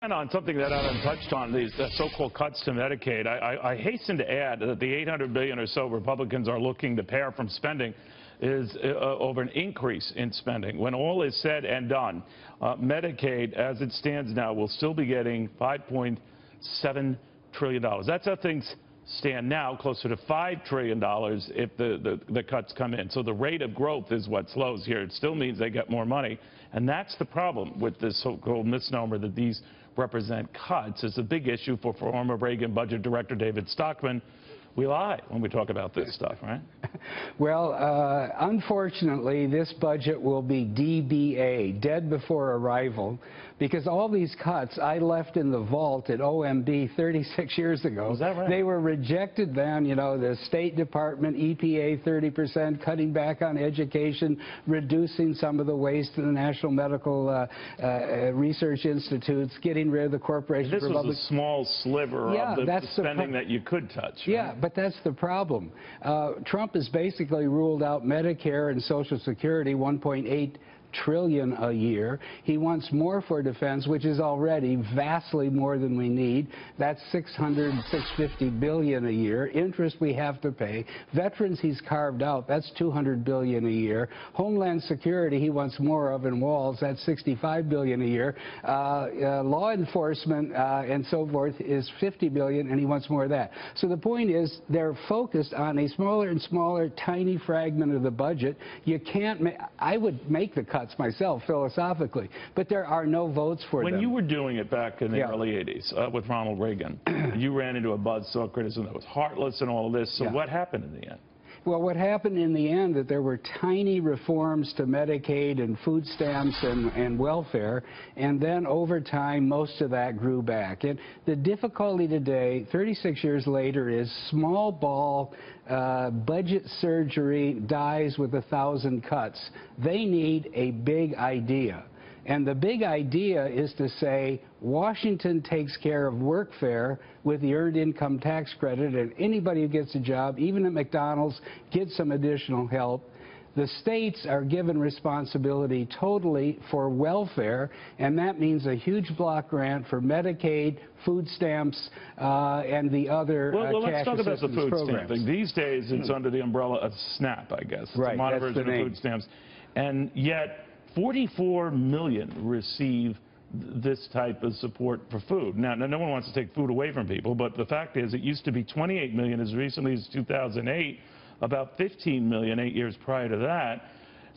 And on something that Adam touched on, these so-called cuts to Medicaid, I hasten to add that the $800 billion or so Republicans are looking to pare from spending is over an increase in spending. When all is said and done, Medicaid, as it stands now, will still be getting $5.7 trillion. That's how things stand now, closer to $5 trillion if the cuts come in. So the rate of growth is what slows here. It still means they get more money. And that's the problem with this so-called misnomer that these represent cuts. It's a big issue for former Reagan Budget Director David Stockman. We lie when we talk about this stuff, right? Well, unfortunately, this budget will be DBA, dead before arrival, because all these cuts I left in the vault at OMB 36 years ago. Is that right? They were rejected then, you know, the State Department, EPA 30%, cutting back on education, reducing some of the waste in the National Medical Research Institutes, getting rid of the Corporation This for Public... was a small sliver of the spending that you could touch. Right? Yeah, but that's the problem. Trump has basically ruled out Medicare and Social Security, $1.8 trillion a year. He wants more for defense, which is already vastly more than we need. That's $650 billion a year. Interest we have to pay. Veterans he's carved out. That's $200 billion a year. Homeland Security he wants more of in walls. That's $65 billion a year. Law enforcement and so forth is $50 billion, and he wants more of that. So the point is they're focused on a smaller and smaller, tiny fragment of the budget. You can't. I would make the cuts myself, philosophically, but there are no votes for them. When you were doing it back in the early 80s with Ronald Reagan, you ran into a buzzsaw criticism that was heartless and all of this. So what happened in the end? Well, what happened in the end that there were tiny reforms to Medicaid and food stamps and welfare, and then over time most of that grew back. And the difficulty today, 36 years later, is small ball budget surgery dies with 1,000 cuts. They need a big idea. And the big idea is to say Washington takes care of workfare with the earned income tax credit, and anybody who gets a job, even at McDonald's, gets some additional help. The states are given responsibility totally for welfare, and that means a huge block grant for Medicaid, food stamps, and the other well, cash let's talk about the food programs. stamp thing. These days, it's under the umbrella of SNAP, I guess. It's a modern version of food stamps. And yet, 44 million receive this type of support for food. Now, no one wants to take food away from people, but the fact is it used to be 28 million as recently as 2008, about 15 million 8 years prior to that.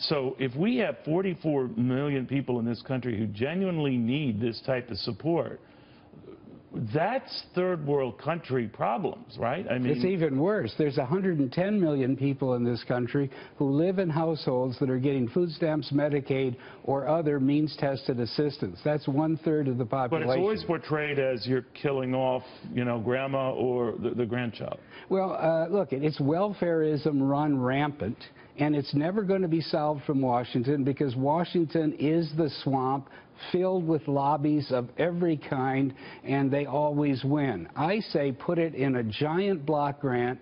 So if we have 44 million people in this country who genuinely need this type of support, that's third world country problems, right? I mean, it's even worse. There's 110 million people in this country who live in households that are getting food stamps, Medicaid, or other means-tested assistance. That's 1/3 of the population. But it's always portrayed as you're killing off, you know, grandma or the grandchild. Well, look, it's welfareism run rampant, and it's never going to be solved from Washington because Washington is the swamp filled with lobbies of every kind, and they always win. I say put it in a giant block grant,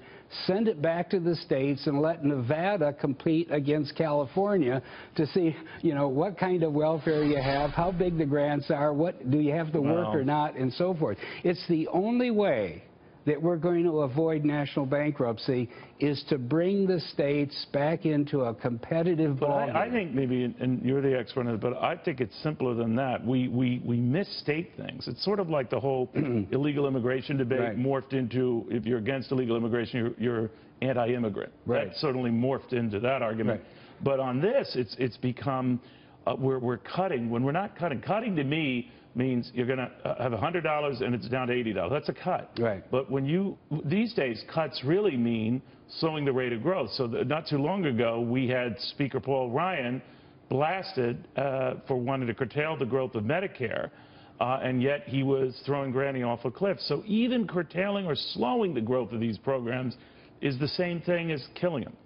send it back to the states, and let Nevada compete against California to see, you know, what kind of welfare you have, how big the grants are, what do you have to work or not, and so forth. It's the only way that we're going to avoid national bankruptcy is to bring the states back into a competitive ballgame. I think maybe, and you're the expert on it, but I think it's simpler than that. We misstate things. It's sort of like the whole illegal immigration debate morphed into, if you're against illegal immigration, you're anti-immigrant. That certainly morphed into that argument. But on this, it's become, we're cutting when we're not cutting. Cutting to me means you're going to have $100 and it's down to $80. That's a cut. But when these days, cuts really mean slowing the rate of growth. So not too long ago, we had Speaker Paul Ryan blasted for wanting to curtail the growth of Medicare, and yet he was throwing Granny off a cliff. So even curtailing or slowing the growth of these programs is the same thing as killing them.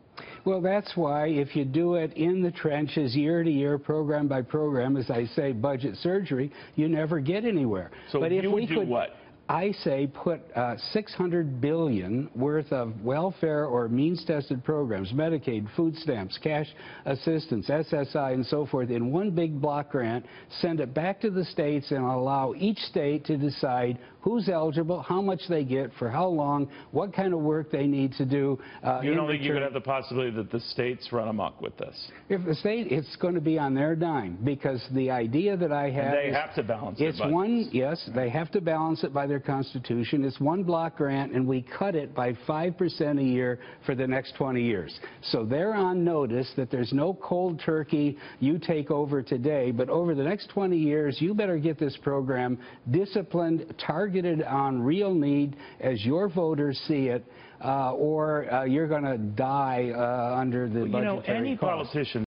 Well, that's why if you do it in the trenches, year to year, program by program, as I say, budget surgery, you never get anywhere. So but if you we would do could, what? I say put $600 billion worth of welfare or means-tested programs, Medicaid, food stamps, cash assistance, SSI, and so forth, in one big block grant, send it back to the states, and allow each state to decide who's eligible, how much they get, for how long, what kind of work they need to do. You don't think you could have the possibility that the states run amok with this? If the state, it's going to be on their dime, because the idea that I have and they have to balance it. It's one, yes, they have to balance it by their Constitution. It's one block grant, and we cut it by 5% a year for the next 20 years. So they're on notice that there's no cold turkey, you take over today, but over the next 20 years, you better get this program disciplined, targeted on real need as your voters see it, or you're going to die under the budgetary any cost. politician